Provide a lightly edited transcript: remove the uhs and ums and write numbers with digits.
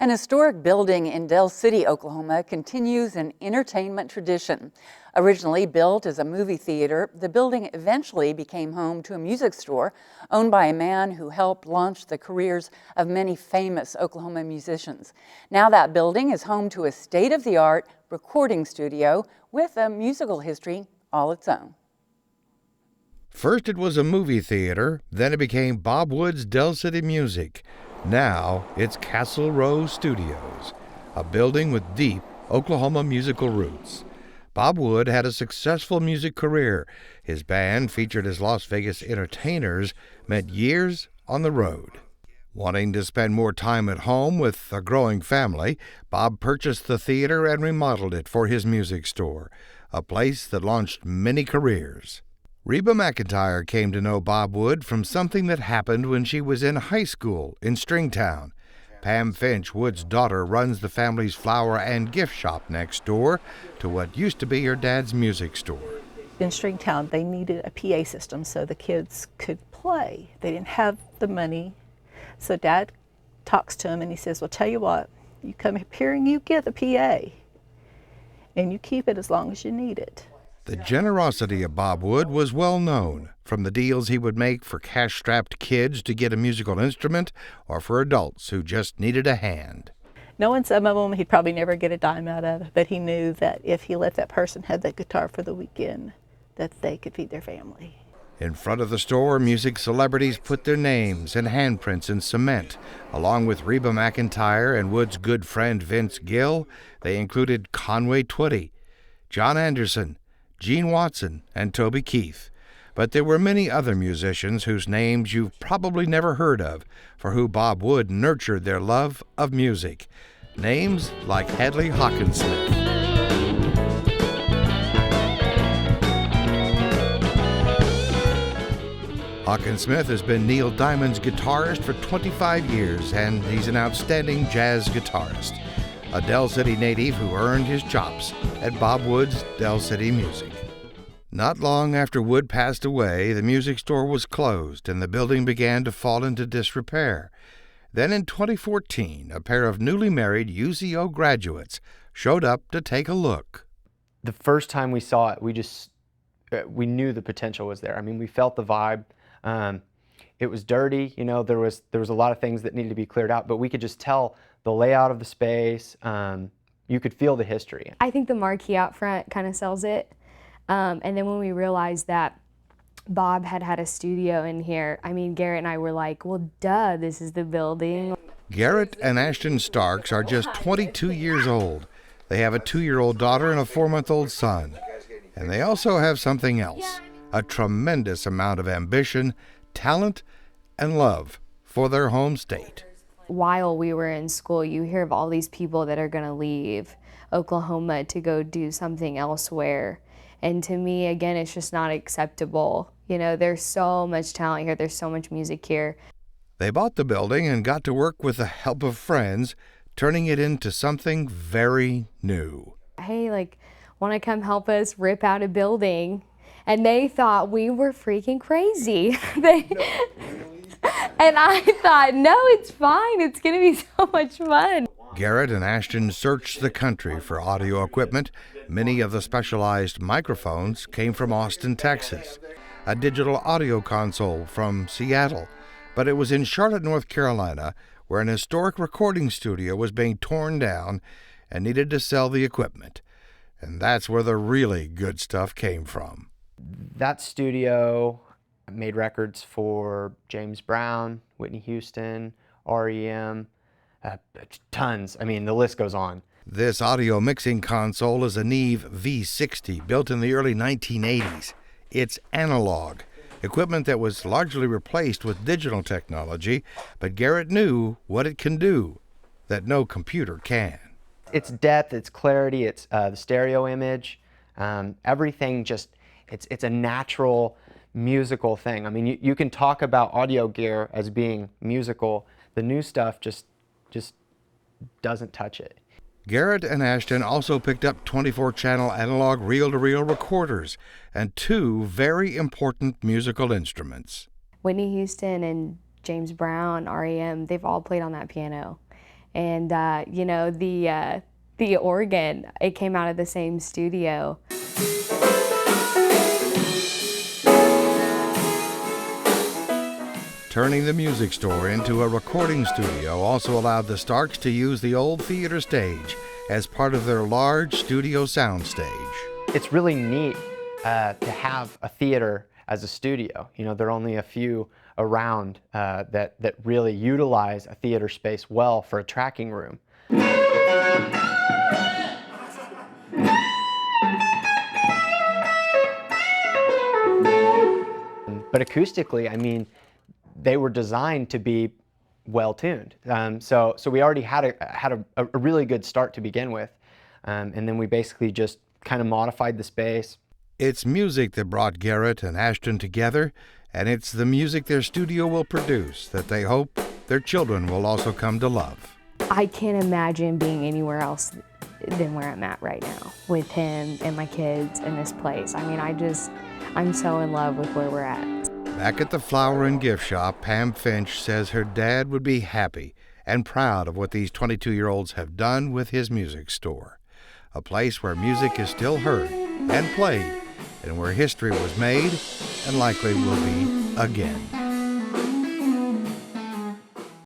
An historic building in Del City, Oklahoma continues an entertainment tradition. Originally built as a movie theater, the building eventually became home to a music store owned by a man who helped launch the careers of many famous Oklahoma musicians. Now that building is home to a state-of-the-art recording studio with a musical history all its own. First it was a movie theater, then it became Bob Wood's Del City Music. Now it's Castle Row Studios, a building with deep Oklahoma musical roots. Bob Wood had a successful music career. His band, featured as Las Vegas entertainers, meant years on the road. Wanting to spend more time at home with a growing family, Bob purchased the theater and remodeled it for his music store, a place that launched many careers. Reba McEntire came to know Bob Wood from something that happened when she was in high school in Stringtown. Pam Finch, Wood's daughter, runs the family's flower and gift shop next door to what used to be her dad's music store. In Stringtown, they needed a PA system so the kids could play. They didn't have the money. So Dad talks to him and he says, well, tell you what, you come up here and you get the PA and you keep it as long as you need it. The generosity of Bob Wood was well known, from the deals he would make for cash-strapped kids to get a musical instrument or for adults who just needed a hand. Knowing some of them he'd probably never get a dime out of, but he knew that if he let that person have that guitar for the weekend, that they could feed their family. In front of the store, music celebrities put their names and handprints in cement. Along with Reba McEntire and Wood's good friend Vince Gill, they included Conway Twitty, John Anderson, Gene Watson, and Toby Keith. But there were many other musicians whose names you've probably never heard of, for who Bob Wood nurtured their love of music. Names like Hadley Hawkinsmith. Hawkinsmith has been Neil Diamond's guitarist for 25 years, and he's an outstanding jazz guitarist. A Del City native who earned his chops at Bob Wood's Del City Music. Not long after Wood passed away, the music store was closed and the building began to fall into disrepair. Then in 2014, a pair of newly married UCO graduates showed up to take a look. The first time we saw it, we knew the potential was there. I mean, we felt the vibe. It was dirty, there was a lot of things that needed to be cleared out, but we could just tell the layout of the space. You could feel the history. I think the marquee out front kind of sells it. And then when we realized that Bob had a studio in here, I mean, Garrett and I were like, well, duh, this is the building. Garrett and Ashton Starks are just 22 years old. They have a 2-year-old daughter and a 4-month-old son. And they also have something else, a tremendous amount of ambition, talent, and love for their home state. While we were in school, you hear of all these people that are going to leave Oklahoma to go do something elsewhere. And to me, again, it's just not acceptable. There's so much talent here. There's so much music here. They bought the building and got to work with the help of friends, turning it into something very new. Hey, want to come help us rip out a building? And they thought we were freaking crazy. And I thought, no, it's fine. It's going to be so much fun. Garrett and Ashton searched the country for audio equipment. Many of the specialized microphones came from Austin, Texas. A digital audio console from Seattle. But it was in Charlotte, North Carolina, where an historic recording studio was being torn down and needed to sell the equipment. And that's where the really good stuff came from. That studio made records for James Brown, Whitney Houston, REM, tons. I mean, the list goes on. This audio mixing console is a Neve V60 built in the early 1980s. It's analog, equipment that was largely replaced with digital technology, but Garrett knew what it can do that no computer can. Its depth, its clarity, its the stereo image, everything just, it's a natural musical thing. I mean, you can talk about audio gear as being musical. The new stuff just doesn't touch it. Garrett and Ashton also picked up 24-channel analog reel-to-reel recorders and 2 very important musical instruments. Whitney Houston and James Brown, REM, they've all played on that piano. And you know, the organ, it came out of the same studio. Turning the music store into a recording studio also allowed the Starks to use the old theater stage as part of their large studio soundstage. It's really neat to have a theater as a studio. You know, there are only a few around that really utilize a theater space well for a tracking room. But acoustically, I mean, they were designed to be well tuned. So we already had a really good start to begin with, and then we basically just kind of modified the space. It's music that brought Garrett and Ashton together, and it's the music their studio will produce that they hope their children will also come to love. I can't imagine being anywhere else than where I'm at right now with him and my kids and this place. I mean, I'm so in love with where we're at. Back at the flower and gift shop, Pam Finch says her dad would be happy and proud of what these 22-year-olds have done with his music store. A place where music is still heard and played, and where history was made and likely will be again.